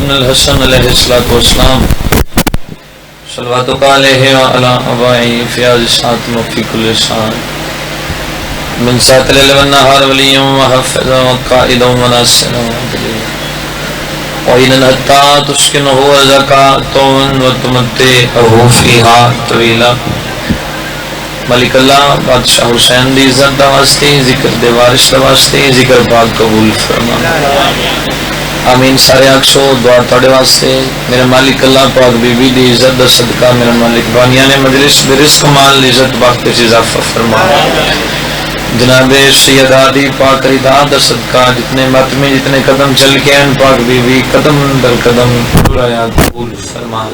ابن الحسن علیہ السلام صلواتک علیہ وعلی آبائہ فی هذه الساعة وفی کل ساعة من ساعة الليل والنهار وليا وحفظا وقائدا وناصرا وعينا حتى تسكنه زكاة وتمتعه فيها طويلا. ملک اللہ بادشاہ حسین دی عزت دا واسطے ذکر دے وارث دا واسطے ذکر پاک قبول فرما. آمین. سارے آکسو دعا تھوڑے واسطے. میرے مالک اللہ پاک بی بی دی عزت دا صدقہ میرے مالک بانیان مجلس دے رزق مال عزت پاک تے اضافہ فرما. جناب سیدہ دی پاک رضا دا صدقہ جتنے ماتمی جتنے قدم چل کے ہیں پاک بی بی قدم در قدم پورا یا قبول فرما.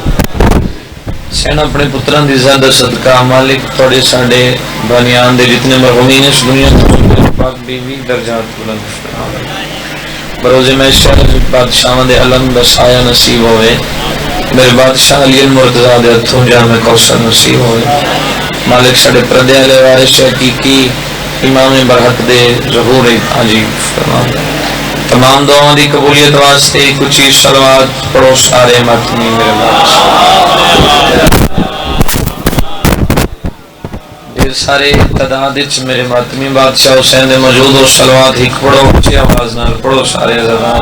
سین اپنے پتران دی زیادہ صدقہ مالک تھوڑے ساڑے بانیان دے جتنے مرحومین اس دنیا پاک بیوی درجات بلند فرما. بروز محشر بادشاہ دے علم دا سایہ نصیب ہوئے. میرے بادشاہ علی المرتضی دے ہتھوں جام کوثر نصیب ہوئے. مالک ساڑے پردے علیہ وارث حقیقی امام برحق دے ظہور عجیب فرما. تمام دعاؤں دی قبولیت واسطے کچھ صلوات پڑھو سارے ماتمی میرے بادشاہ. ڈھیر سارے تعداد وچ میرے ماتمی بادشاہ حسین دے موجود ہو. صلوات ہی پڑھو اونچی آواز نال پڑھو سارے زبان.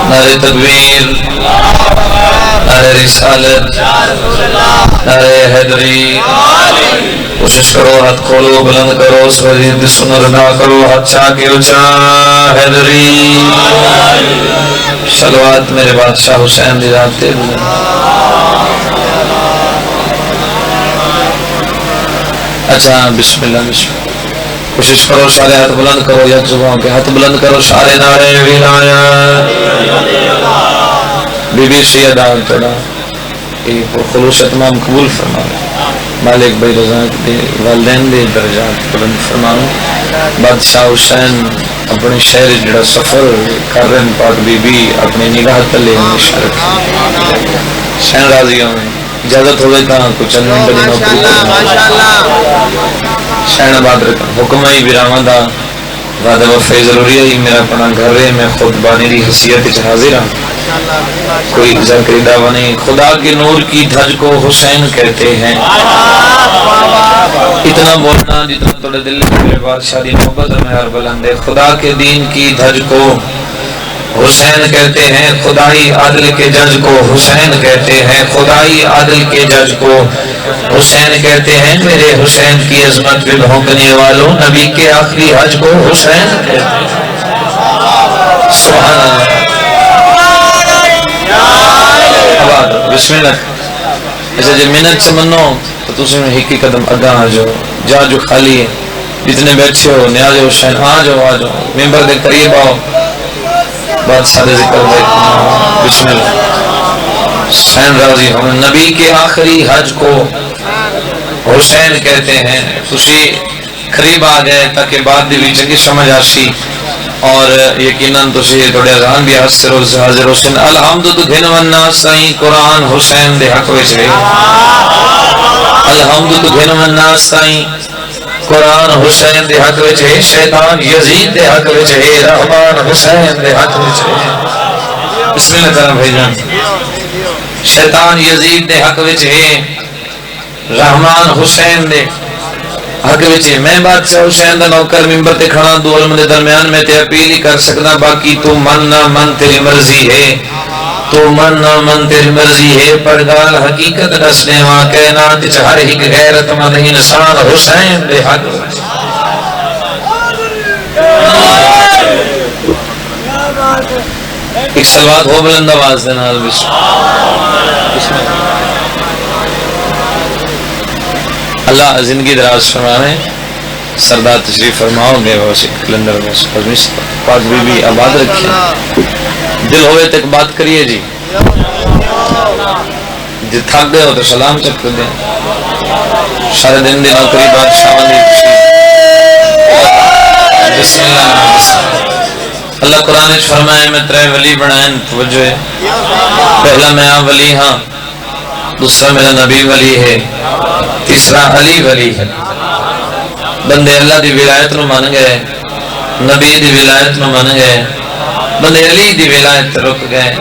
نعرہ تکبیر، نعرہ رسالت، نعرہ حیدری. کوشش کرو ہاتھ کھولو بلند کرو سوید سنر نہ کرو ہاتھ چاہ کے اونچا حیدری. صلوات میرے بادشاہ حسین دی ذات تے بلند. اچھا بسم اللہ بسم اللہ. کوشش کرو سارے ہاتھ بلند کرو یک زبان کے ہاتھ بلند کرو سارے. نعرہ ولایت بی بی سیدہ توڑا خلوص اتمام قبول فرما. مالک بھائی رضا دے والدین دے درجات بلند فرما. بادشاہ حسین اپنے شہر جڑا سفر کر رہے ہیں پاک بی بی اپنے نگاہ تلے مشارک حسین راضی ہوں. اجازت ہوئے تھا کچھ چند منٹ دی نوکری حسین آباد رکھا. حکم ہے براہمہ دا وعدہ وفائی ضروری ہے. میرا اپنا گھر ہے میں خود بانی دی حیثیت حاضر ہوں. کوئی ذکری دعویٰ نہیں. خدا کے نور کی دھج کو حسین کہتے ہیں. اتنا بولنا جتنا تھوڑے دل میں بادشاہ دی محبت میں ہر بلند ہے. خدا کے دین کی دھج کو حسین کہتے ہیں. خدائی عادل کے جج کو حسین کہتے ہیں. خدائی عادل کے جج کو حسین کہتے ہیں. میرے حسین کی عظمت پہ بھونکنے والوں نبی کے آخری حج کو حسین کہتے ہیں. سبحان اللہ. بسم اللہ. ایسا جب منت سے منو تو تُسے میں ایک قدم اگاں آ جاؤ. جا جو خالی ہے جتنے بیٹھے ہو نیاز حسین آ جاؤ آ جاؤ. ممبر کے قریب آؤ بادشاہ دے ذکر دے. بسم اللہ. حسین راضی ہم نبی کے آخری حج کو حسین کہتے ہیں. تُسی قریب آ گئے تاکہ بات دی بھی چنگی سمجھ آسی اور یقیناً تسی تھوڑے اذان بھی حاضر حسین. الحمد تو گھن وننا سائیں قرآن حسین دے حق وچ ہے. الحمد تو گھن وننا سائیں قرآن حسین دے حق وچ ہے. شیطان یزید دے حق وچ ہے. رحمان حسین دے حق وچ ہے. بسم اللہ کرم بھائی جان. شیطان یزید دے حق وچ ہے. رحمان حسین دے حق وچے. میں بادشاہ حسین دا نوکر ممبر تے کھڑا دو علم دے درمیان میں تے اپیل ہی کر سکنا. باقی تو من نہ من تیری مرضی ہے. تو من نہ من تیری مرضی ہے. پر گال حقیقت دسنے وہاں کائنات وچ ہر ایک غیرت مند انسان حسین دے حق وچے. ایک صلوات ہو بلند آواز دے نال. بسم اللہ. اللہ زندگی دراز فرمائے. سردار تشریف فرماؤ گے ویسے کلندر میں پاک بی بی آباد رکھیں. دل ہوئے تک بات کریے جی. جی تھک گئے ہو تو سلام چک دیں. سارے دن دی نوکری بادشاہ دی. بسم اللہ. اللہ قرآن فرمائے میں ترے ولی بنائیں. توجہ ہے. پہلا میں ولی ہاں. دوسرا میرا نبی ولی ہے. تیسرا علی ولی ہے. بندے اللہ دی ولایت نو مان گئے نبی دی ولایت میں من گئے بندے علی دی ولایت رک گئے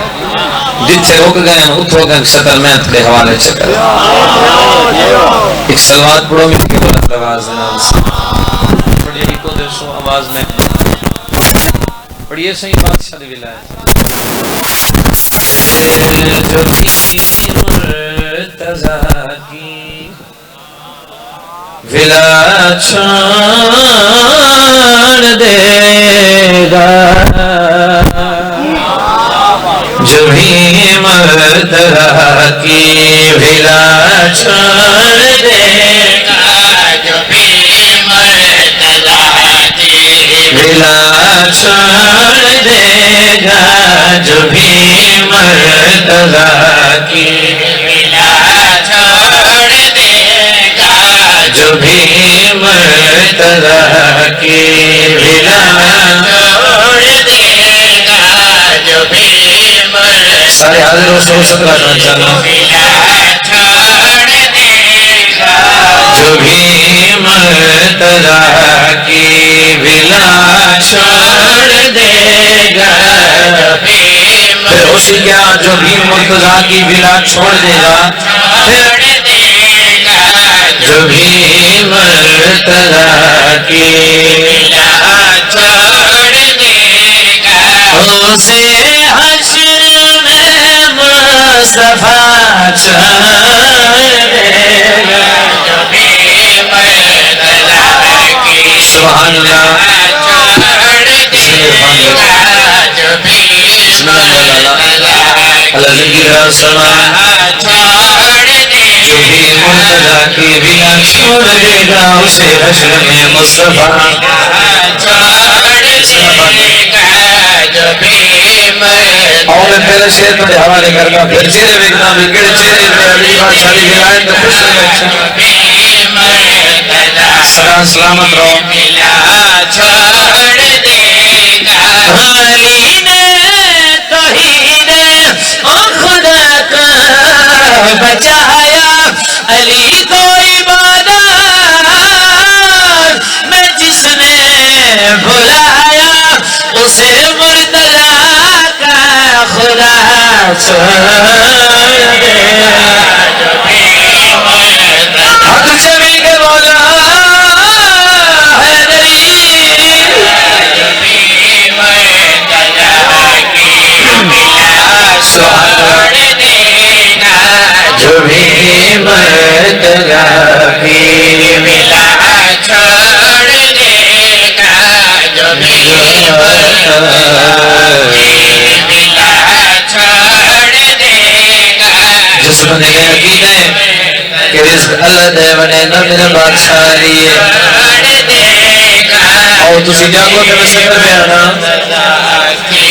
جتھے رک گئے اتھو گئے شکر محنت کے حوالے چکر ایک سلوات پڑھو میں کی بلند آواز نام سے پڑھیے ہی کو دیسو آواز میں پڑھیے صحیح بادشاہ دی ولایت جو بھی مرتضی کی ولایت چھوڑ دے گا جو بھی مرتضی کی ولایت چھوڑ دے گا جو بھی مرتضی کی ولایت چھوڑ دے گا جو بھی مرتضی کی ولایت چھوڑ دے گا جو بھی مرتضی کی ولایت چھوڑ دے گا جو بھی سارے حاضر و شوق شکر کرنا چاہنا جو بھی مرتضی کی ولایت چھوڑ دے گا پھر اسی کیا جو بھی مرتضی کی ولایت چھوڑ دے گا جو بھی مرتضی کی ولایت چھوڑ دے گا اسے حشر میں مصطفیٰ چھوڑ دے گا جو بھی مرتضی کی سبحان اللہ جو بھی اللہ ذکر سمان جو بھی مرتضی کی ولایت چھوڑ دے گا اسے حشر میں مصطفیٰ اور میں پہلے شیر پر حوالے کرتا پھر چہرے بکنا بھی کڑے چہرے پر علی بادشاہ دی ولایت میں خوش رہے سلام سلامت رہو علی نے توحید خدا کا بچایا علی کو عبادت میں جس نے بلایا اسے مرتضی کا خدا چھوڑ دے حق شبی کے مولا حیدری جو بھی مرتضی کی ولایت چھوڑ دے گا جو بھی جس بندے کے عقید ہے کہ رزق اللہ دے بنے نہ میرا بادشاہ لیے اور تسی جاگو کہ میں سکر پہ آنا ہے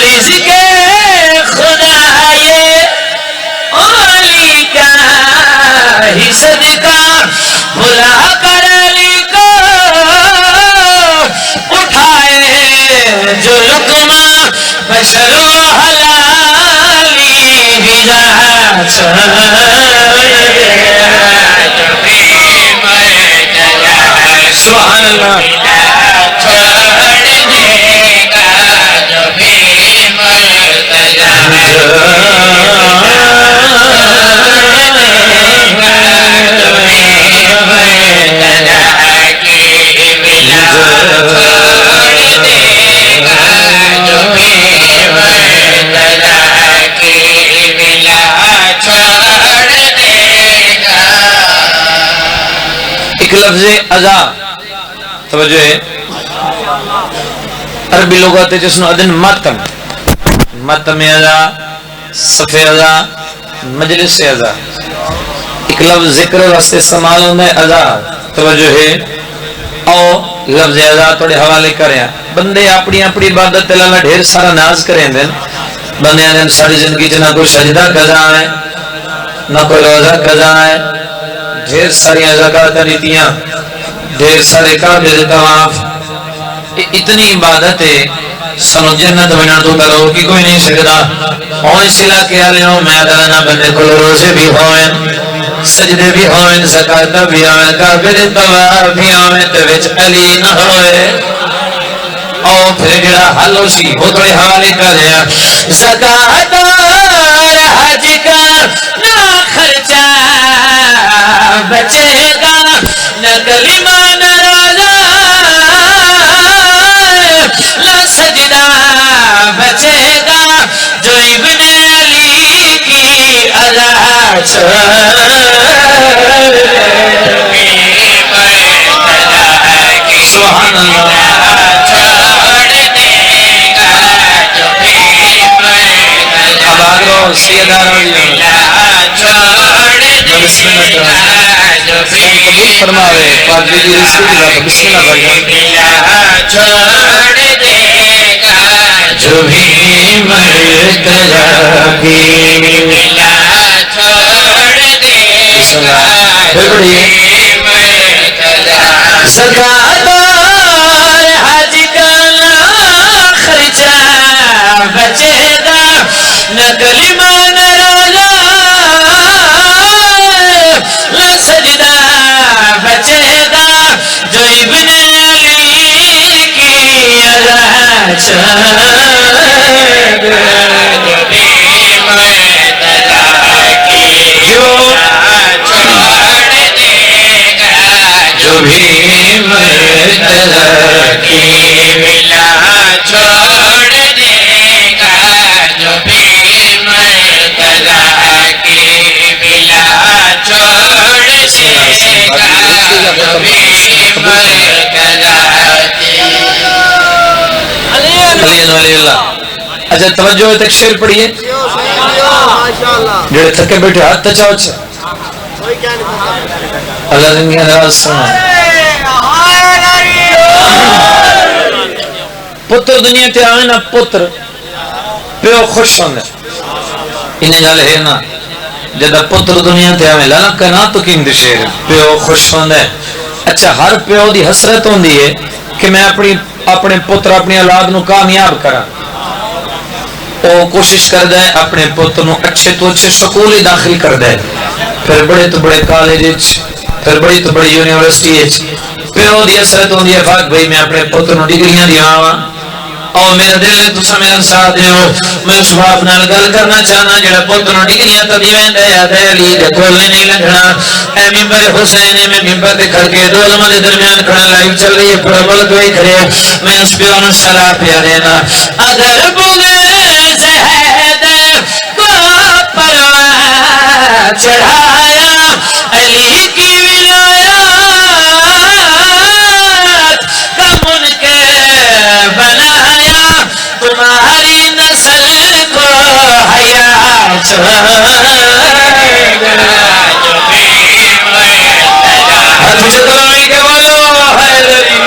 رزق خدا یہ علی کا ہی صدقہ بلا کر علی کو اٹھائے جو لقمہ بشر و حلالی بجا چھوڑ سبحان اللہ ایک لفظ اذا توجہ ہے عربی لغت جس نو ادن ماتم ماتم اذا صفے اذا مجلس اذا ایک لفظ ذکر واسطے استعمال ہوتا ہے اذا توجہ ہے او لفظ اذا تھوڑے حوالے کریں بندے اپنی اپنی عبادت اللہ ڈھیر سارا ناز کریں دیں بندے نے ساری زندگی نہ کوئی سجدہ قضا ہے نہ کوئی روزہ قضا ہے ڈھیر ساری زکات نیتیاں ڈھیر سارے کعبے دے طواف اتنی عبادت ہے سنو جنت بنا تو کرو کہ کوئی نہیں سکتا اور اس علاقے والے ہو میں ادانا بندے کو روزے بھی ہوئے سجدے بھی ہوئیں زکات بھی ہوئیں کعبے دے طواف بھی ہوئیں تے وچ علی نہ ہوئے او پھر جڑا حل اسی اتنے حوالے کر رہا زکات اور حج کا نہ خرچہ بچے گا نہ کلمہ نہ روزہ نہ سجدہ بچے گا جو ابن علی کی ادا چھوڑ سبحان اللہ سیدہ رضی قبول فرماوے پاک بی بی رسول اللہ بسم اللہ بھائی چھوڑ دے گا جو بھی مرتضی کی ملا چھوڑ دے گا پھر پڑھیے زکات اور حج کا نہ خرچہ بچے گا نہ کلمہ نہ روزہ نہ سجدہ بچے گا جو ابن علی کی ادا چھوڑ جو بھی مرتضی کی ملا چھوڑ دے گا جو بھی مرتضی کی ملا چھوڑ دے گا جو بھی مرتضی اللہ اچھا توجہ ہے تک شعر پڑھیے جڑے تھکے بیٹھے ہاتھ تچاؤ اچھا اللہ زندگی اندراز سنا پتر دنیا تے آئے نا پتر پیو خوش ہوندے انہیں جالے ہے نا جدہ پتر دنیا تے آئے لانا کہنا تو کین دے شیر پیو خوش ہوندے اچھا ہر پیو دی حسرت ہوندی ہے کہ میں اپنے پتر اپنی اولاد نو کامیاب کرا وہ کوشش کر دے اپنے پتر نو اچھے تو اچھے سکول ہی داخل کر دے پھر بڑے تو بڑے کالج پھر بڑی تو بڑی یونیورسٹی پیو دی حسرت ہوندی ہے بھاگ بھائی میں اپنے پتر نو ڈگریاں دیاواں اور میرا دل ہے تسا میرا ساتھ دیو میں اس باپ نال گل کرنا چاہنا جڑا پتر نو ڈگریاں تے ویندا ہے تے علی دے کول نہیں لنگنا اے منبر حسین میں منبر تے کھڑ کے دو علماء دے درمیان کھڑا لائیو چل رہی ہے پورا ملک وہی کھڑے میں اس پیو نو سلام پیا دینا اگر بغض زہد کو پروان چڑھایا علی کی ولایت کا منکر بنایا تمہاری نسل کو حیا چھوڑ ہاتھ چکرائی کے بولو حیدری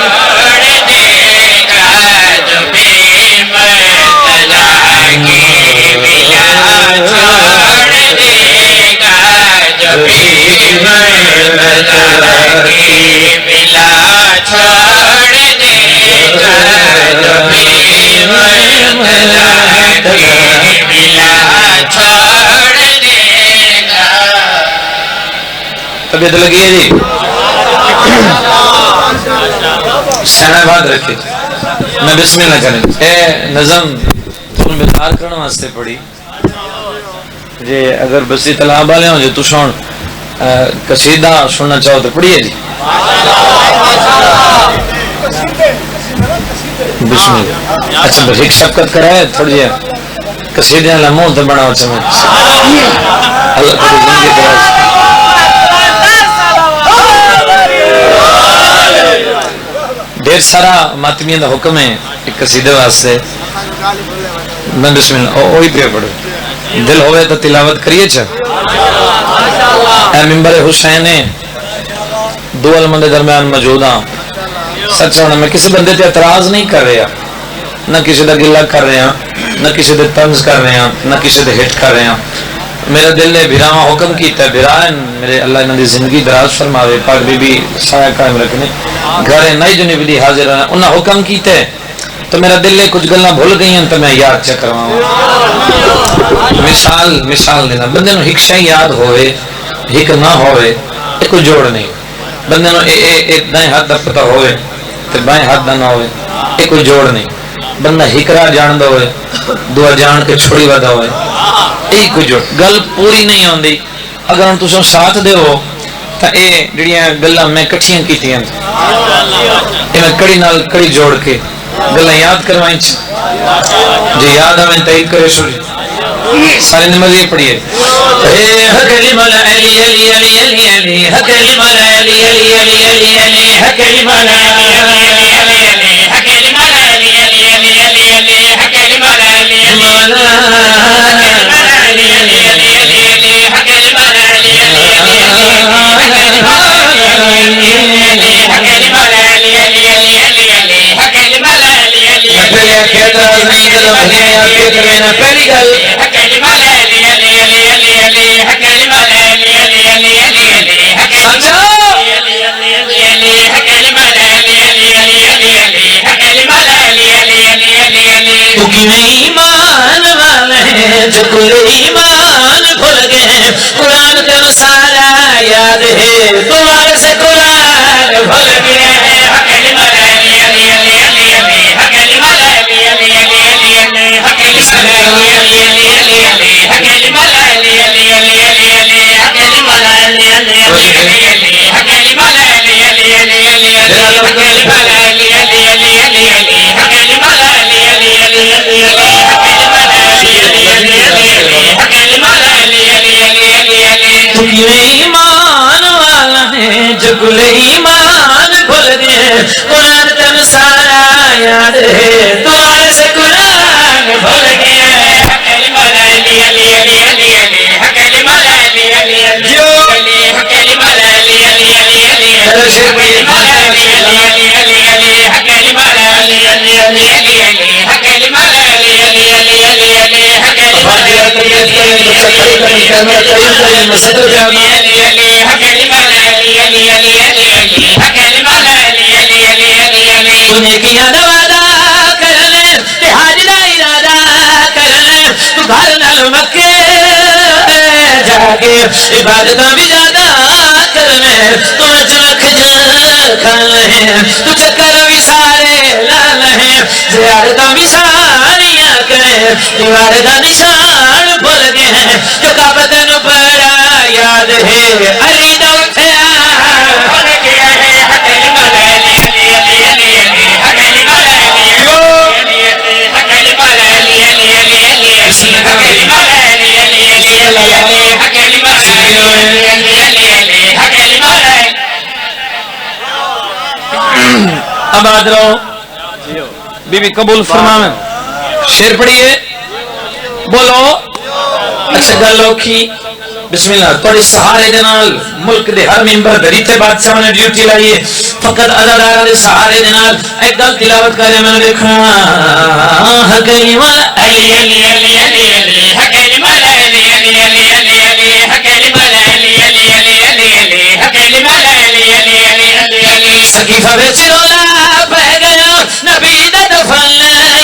طبیعت لگی ہے جی سہنا بات رکھے میں بسم اللہ کریں اے نظم تم بیدار کرنے واسطے پڑھی جی اگر بسی طلاب والے ہوں جو تو سن قصیدہ سننا چاہو تو پڑھیے جی بسم اللہ اچھا بس ایک شفقت کرائے تھوڑی جی قصیدے اللہ منہ تو بنا ہو چمچ اللہ کو زندگی دراز ڈھیر سارا ماتمیہ دا حکم ہے ایک قصیدے واسطے میں بسم اللہ وہی پہ پڑھو دل ہوئے تو تلاوت کریے چھا اے منبر حسین دو علماء دے درمیان موجود ہاں سچ ہونا میں کسی بندے تے اعتراض نہیں کر رہا نہ کسی دا گلہ کر رہے ہیں نہ کسی دے طنز کر رہے ہیں نہ کسی دے ہٹ کر رہے ہیں میرا دل نے بھراواں حکم کیتا ہے بھرائن میرے اللہ انہاں دی زندگی دراز فرماوے پاک بی بی سایہ قائم رکھنے گھر نئی جنوبی دی حاضر ہیں انہاں حکم کیتا ہے تو میرا دل نے کچھ گلاں بھول گئی ہیں تو میں یاد چکرواں مثال دینا بندے نو ایک شے یاد ہوئے ایک نہ ہوئے یہ کوئی جوڑ نہیں. بندے نو دائیں ہاتھ دا پتہ ہوئے تے بائیں ہاتھ دا نہ ہوئے یہ کوئی جوڑ نہیں. بندہ ہکرا جان دا ہوئے دعا جان کے چھوڑی ودا ہوئے یہی کوئی جوڑ. گل پوری نہیں آندی اگر ہم تسوں ساتھ دے ہو تو یہ جڑیاں گلاں میں کٹھیاں کیتیاں میں کڑی نال کڑی جوڑ کے گلاں یاد کروائیں جی یاد آویں تائید کرے سو جی سارے نماز یہ پڑھیے. حکلی مولا علی علی علی علی علی حکلی مولا علی علی علی علی علی حکلی مولا علی علی علی علی علی حکلی مولا علی علی علی علی علی حکلی مولا علی علی مولا علی علی علی علی علی حکلی مولا علی علی علی علی حکلی مولا علی علی حکلی مولا علی علی علی علی علی حکلی مولا علی علی پہلے کہتا نہیں چلو بھائی آپ کے میں پہلی گل حکلی مولا علی علی علی علی علی حکلی مولا علی علی علی علی علی حکلی تو کیوں ایمان والے جو کوئی ایمان بھول گئے قرآن کا سارا یاد ہے تمہارے سے قرآن بھول گئے. حکلی مولا علی علی علی علی علی حکلی مولا علی علی علی علی علی حکلی مولا علی علی علی علی علی حکلی مولا علی علی علی علی علی حکلی مولا علی علی علی علی علی حکلی مولا علی علی علی علی علی حکلی مولا علی علی علی علی علی حکلی مولا علی علی علی علی علی حکلی مولا علی علی علی علی حکلی مولا علی علی علی علی علی. تو کیوں ایمان والا ہے جو گل ایمان بھول گئے قرآن کا سارا یاد ہے تمہارے سے قرآن بھول گئے. حکلی مولا علی علی علی علی علی حکلی مولا علی علی علی علی حکلی مولا علی علی علی علی حکلی مولا علی علی علی علی علی حکلی مولا علی علی علی علی علی حکلی مولا علی علی علی علی علی حکلی مولا علی علی علی علی حکلی مولا علی علی علی علی علی حکلی مولا علی علی علی علی علی. تنے کیا وعدہ کر لے تہاج دا ارادہ کر لے تو گھر نال مکے جا کے عبادتاں بھی زیادہ کر لے تو چلک جا کھا لے تو چکر بھی سارے لا لے زیارتاں بھی ساریاں کرے دیوار دا نشان بھول گئے جو کعبہ نو بڑا یاد ہے علی دا اٹھیا بھول گیا ہے. حکلی مولا علی علی علی علی علی حکلی مولا علی علی علی حکلی مولا علی علی علی علی حکلی مولا علی علی علی علی علی حکلی مولا علی علی علی علی علی حکلی مولا. آباد رہو بی بی قبول فرماویں. شیر پڑھیے بولو. اچھا گل اوکھی بسم اللہ تھوڑی سہارے دے نال ملک دے ہر ممبر دریتے بادشاہ نے ڈیوٹی لائیے فقط عزادارہ دے سہارے دے نال ایک گل تلاوت کرے میں نے دیکھا. حکلی مولا علی علی علی علی علی حکلی مولا علی علی علی علی علی حکلی مولا علی علی علی علی علی حکلی مولا علی علی علی علی علی. سقیفہ وچ رولا پہ گیا نبی دا دفن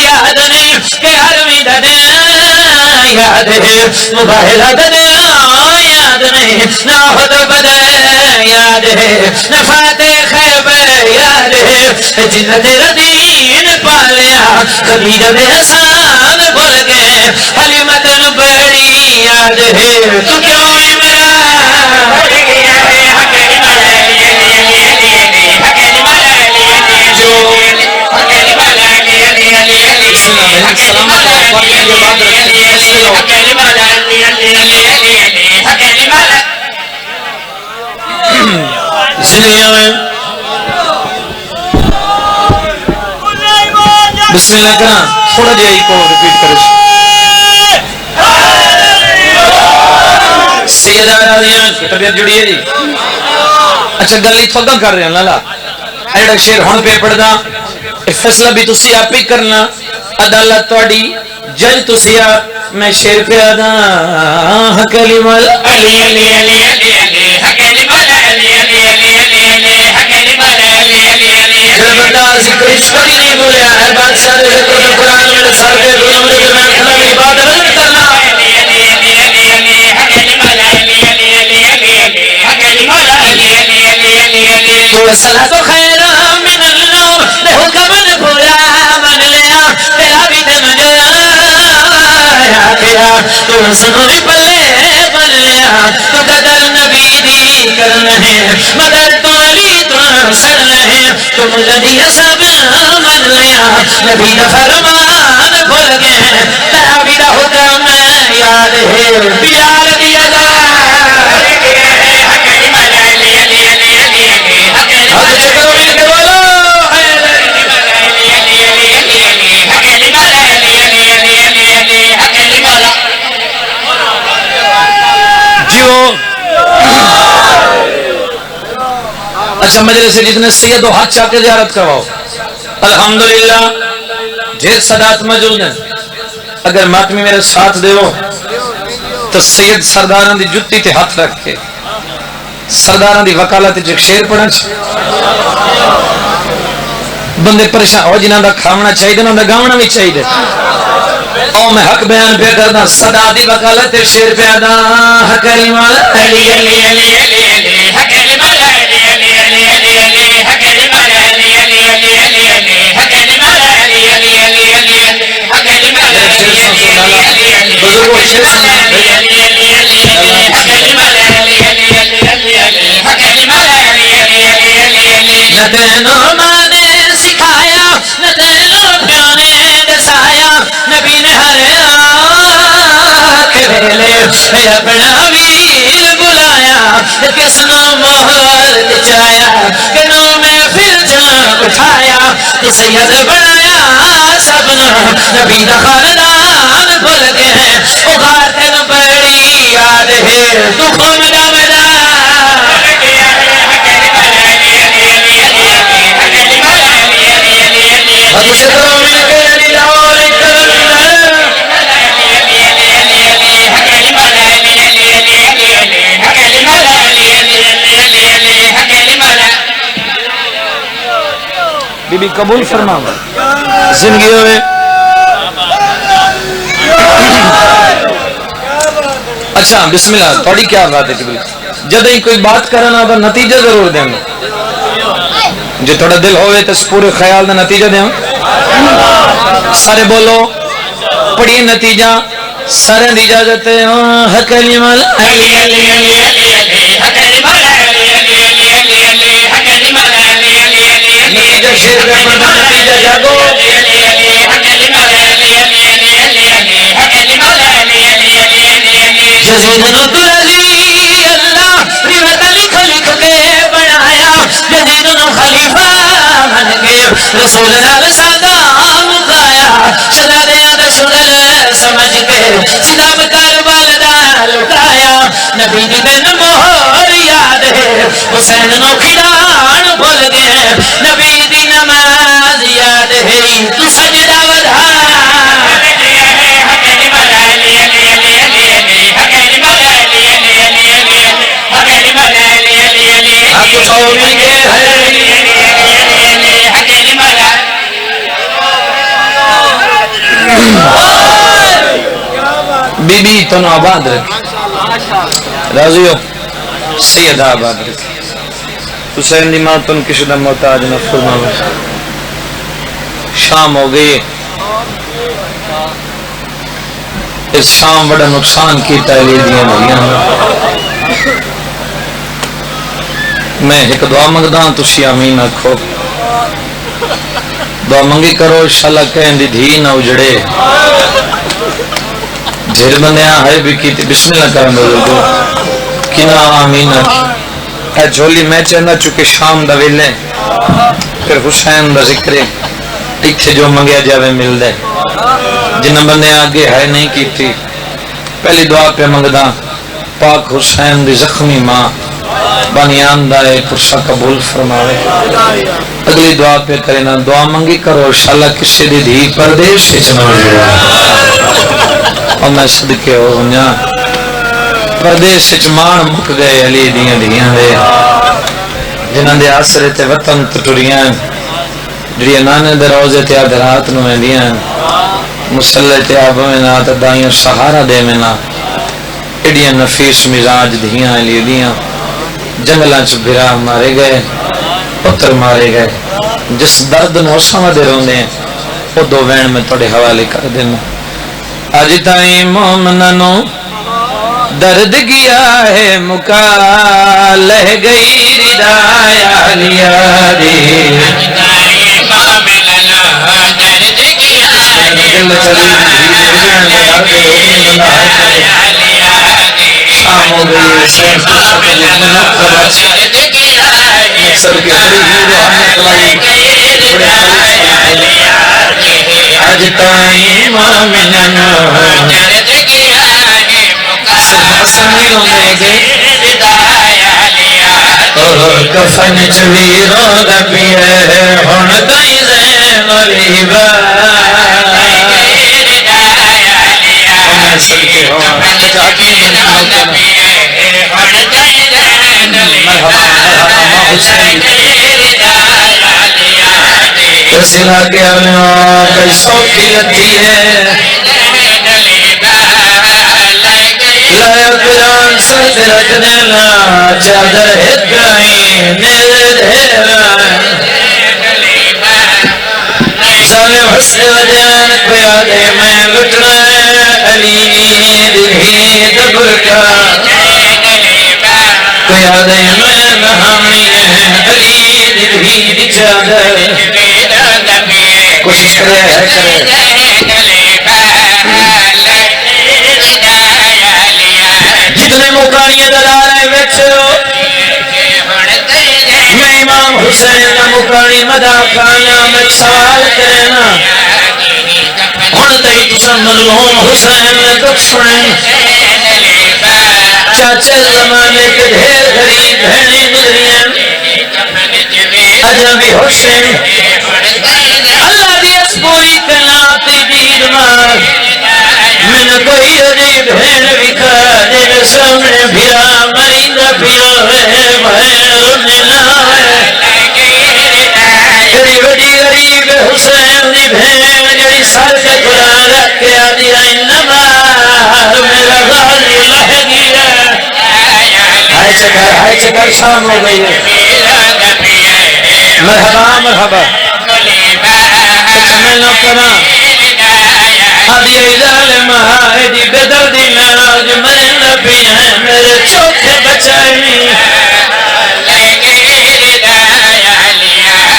یاد نہیں کہ حرمی دا دن یاد ہے مباہلہ دا دن یاد نہیں نہ احد بدر یاد ہے نہ فاتح خیبر یاد ہے جنت ردین پالیا خدیجہ بے حسان بھول گئے حلیمتن بڑی یاد ہے تو کیوں عمران بھول گیا ہے. حکلی مولا علی علی علی علی علی حکلی مولا علی علی جو حکلی مولا علی علی علی علی حکلی مولا علی علی علی علی حکلی مولا علی علی علی علی علی حکلی مولا. سنیے میں بسم اللہ کرنا تھوڑا جہا ہی کو ریپیٹ کرے سیدہ راضیاں کی طبیعت جڑی ہے جی. اچھا گل اتھوں تک کر رہے ہیں لالا ایڈا شیر ہون پہ پڑھدا فیصلہ بھی تسی آپ ہی کرنا عدالت تواڈی جج تسی آپ میں شیر پہ ادا. حکلی مولا علی علی علی علی علی حکلی مولا علی علی علی علی علی حکلی مولا علی علی علی علی بندہ ذکر اس پر نہیں بولیا ہے بادشاہ نے ذکر قرآن میں سر پہ دونوں میں درمیان کھڑا میری بات نہیں کرنا. علی علی علی علی علی حکلی مولا علی علی علی علی الصلاۃ خیر من النوم دے حکم نے پورا من لیا تیرا بھی دن گیا کیا تو سنو بھی پلے بن لیا تو قدر نبی دی کرنا ہے مگر تو علی تو سر ہے تو مجھے سب من لیا نبی دا فرمان بھول گئے تیرا بھی دا حکم یاد ہے پیار دیا جا اچھا مجلس سے جتنے سید و ہاتھ چاہ کے زیارت کرواؤ الحمدللہ ڈھیر صدات موجود ہیں اگر ماتمی میرے ساتھ دیو تو سید سرداران دی جتی تے ہاتھ رکھ کے سرداران دی وکالت ایک شیر پڑھا بندے پریشان ہو جنہاں دا کھاونا چاہیے انہاں دا گاونا بھی چاہیے او میں حق بیان پہ کرنا صدا دی وکالت شیر پہ ادا حق علی مولا علی علی علی علی علی حق علی مولا علی علی علی علی علی حق علی مولا علی علی علی علی علی حق علی مولا علی علی علی علی حق علی مولا علی علی علی علی بزرگوں شیر سنا حق علی مولا علی علی علی علی حق علی مولا علی علی علی علی نہ تینوں ماں نے سکھایا نہ تینوں پیوں نے دسایا نبی نے ہر آنکھ ویلے اپنا ویر بلایا کس نو مہر چایا کنوں میں پھر جان اٹھایا سید بنایا سبنا نبی دا خاندان بھول گئے او خاتن بڑی یاد ہے تو خون دا میدان بی بی قبول فرماؤ زندگی ہوئے اچھا بسم اللہ تھوڑی کیا بات ہے جب ہی کوئی بات کرنا تو نتیجہ ضرور دیں جو تھوڑا دل ہوئے تو پورے خیال دا نتیجہ دیں سارے بولو پڑھیے نتیجہ سارے دی اجازت ہے حق علی مولا علی علی علی علی حق علی مولا علی علی علی علی علی حق علی مولا علی علی علی نتیجہ شیر کا نتیجہ جاگو حق علی مولا علی علی علی علی حق علی مولا علی علی علی علی یزید نو علی اللہ روایت لکھ لکھ کے بنایا یزید نو خلیفہ بن گئے رسول اللہ سادہ مکایا شہزادیاں دا سنل سمجھ کے سلام کربلا دا لٹایا نبی دی دن مہر یاد ہے حسین نو کھڑان بھول گئے نبی دی نماز یاد ہے تو سجدہ ودھا بی بی تو نو آباد رکھ راضی ہو سید آباد رکھ حسین دی ماں تن کسی دا محتاج نہ فرما شام ہو گئی اس شام بڑا نقصان کیتا ہے لیدیاں بھائیاں میں ایک دعا منگدا ہوں تسی آمین آکھو دعا منگی کرو انشاءاللہ کہیں دی دھی نہ اجڑے ڈھیر بندے آئے بھی کیتی بسم اللہ کرم بزرگو کنا آمین آکھی اے جھولی میں چاہنا چکے شام دا ویلے پھر حسین دا ذکر اتھے جو منگیا جاوے مل دے جنہ بندے آگے ہے نہیں کیتی پہلی دعا پہ منگدا پاک حسین دی زخمی ماں بانیان دائے پرسا قبول فرماوے اگلی دعا پہ کرنا دعا منگی کرو انشاءاللہ کسی دی دھی پردیش سے چنو جڑا اور میں صدقے ہو ہنیا پردیش سے چمان مک گئے علی دیاں دیاں دے جنہاں دے آسرے تے وطن تٹوریاں جڑیاں نانے دے روزے تے آدھ رات نو میں دیاں مسلح تے آبوں میں نا تدائیاں سہارا دے میں نا اڑیاں نفیس مزاج دیاں علی دیاں جنگلاں چ بھرا مارے گئے پتر مارے گئے. جس درد نو سمجھ روندے ہیں وہ دو وین میں تھوڑے حوالے کر دینا. اج تائیں مومنانو درد گیا ہے مکا لہ گئی ردایا لیا دی. شام ہو گئی اج تائیں مومنانو سمیوں میں گئے کفن چویروں دا پیے ہون تائیں زین ریبا میں سلکے ہوں چاہتی ہیں مرحبا ماں حسین سلا کے آلیاں کئی سوکی لتی ہے لائے قرآن سرد رکھنے لا چادر ہدائیں میرے دھیرا سالے حسن وجان پیادے میں لٹنا علی دلہی دبر کا پیادے میں نہانی علی دلہی دی چادر کوشش کرے ہے جتنے مکانیاں دلالے ویچو میں امام حسین مکانی مدہ کھانا میں سوال کرنا ہون تہی تسم مظلوم حسین نے دکھ سنیں چاچے زمانے کے ڈھیر غریب بہنیں مل رہی ہیں اجنبی حسین اللہ دیس پوری کلاتی دید مار میں نے کوئی عجیب بہن بکھا جب سامنے بھیا مرینہ پیا ہے بہن رونے آئے جڑی بڑی غریب حسین دی بہن جڑی سر کے کھلا رکھ کے آدھی انما میرا غالی لہ گیا ہائے چکر شام ہو گئی ہے مرحبا مرحبا میں نہ کرا آدھی ظالم آئے دی بدر دی لاج میں نبی ہیں میرے چوکھے بچائیں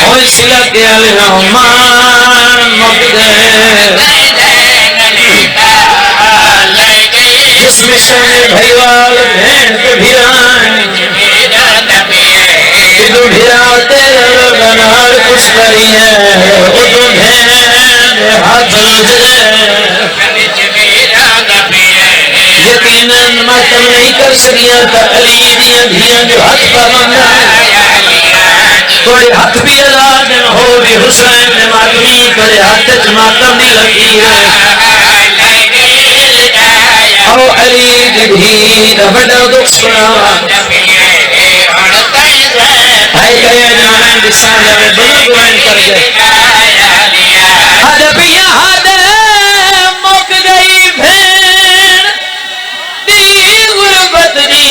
ہوئی سلا کے علیہ مان مقدر جس مشن بھائیوال بھین کے بھیرائیں ادو بھیرا تیرے بنار کچھ کری ہے ادو بھین ہاتھ لجے یقیناً ماتم نہیں کر سکیاں تا علی دیاں دھیاں جو ہاتھ پر مانگا کوئی ہاتھ بھی عذاب ہو بھی حسین نے ماتمی کرے ہاتھ ماتم نہیں لگی ہے او علی دی بڑا دکھ سنا بھائی کہے جانیں دسان میں بلو گوائن کر گئے حد بھی حد مک گئی بھین دی غربت دی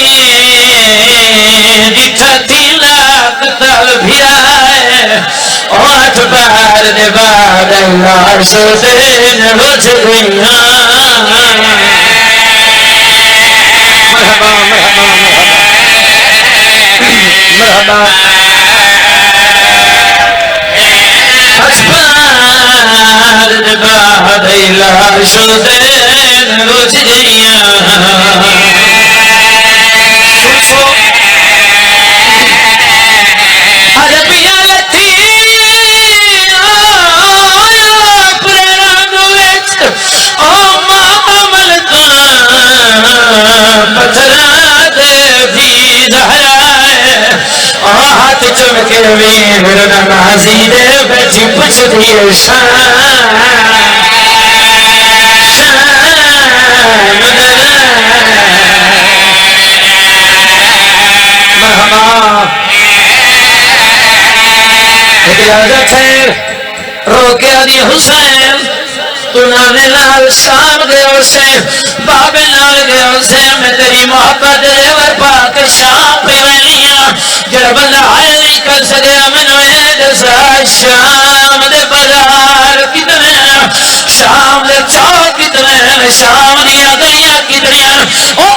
جتھا تھی لاکھ تل بھی آئے آٹھ بار دے بعد اللہ سو دین رچ گئیاں مرحبا مرحبا مرحبا اچھبار دے بعد اللہ سو دین رچ گئیاں سنسو عربیہ لتھی پتھرات بھی دہرائے ہاتھ چمکے ویر نمازی دے بیٹھی پچھ دیئے شان مرحبا اجازت ہے روکے دی حسین تو نانے نال شام گئے اسے بابے نال گئے اسے میں تیری محبت دے ور پاک شام پہ وینیاں جڑا بندہ حل نہیں کر سکیا مینوں اے دس شام دے بازار کتنے شام دے چوک کتنے شام دیا گلیاں کتنیاں او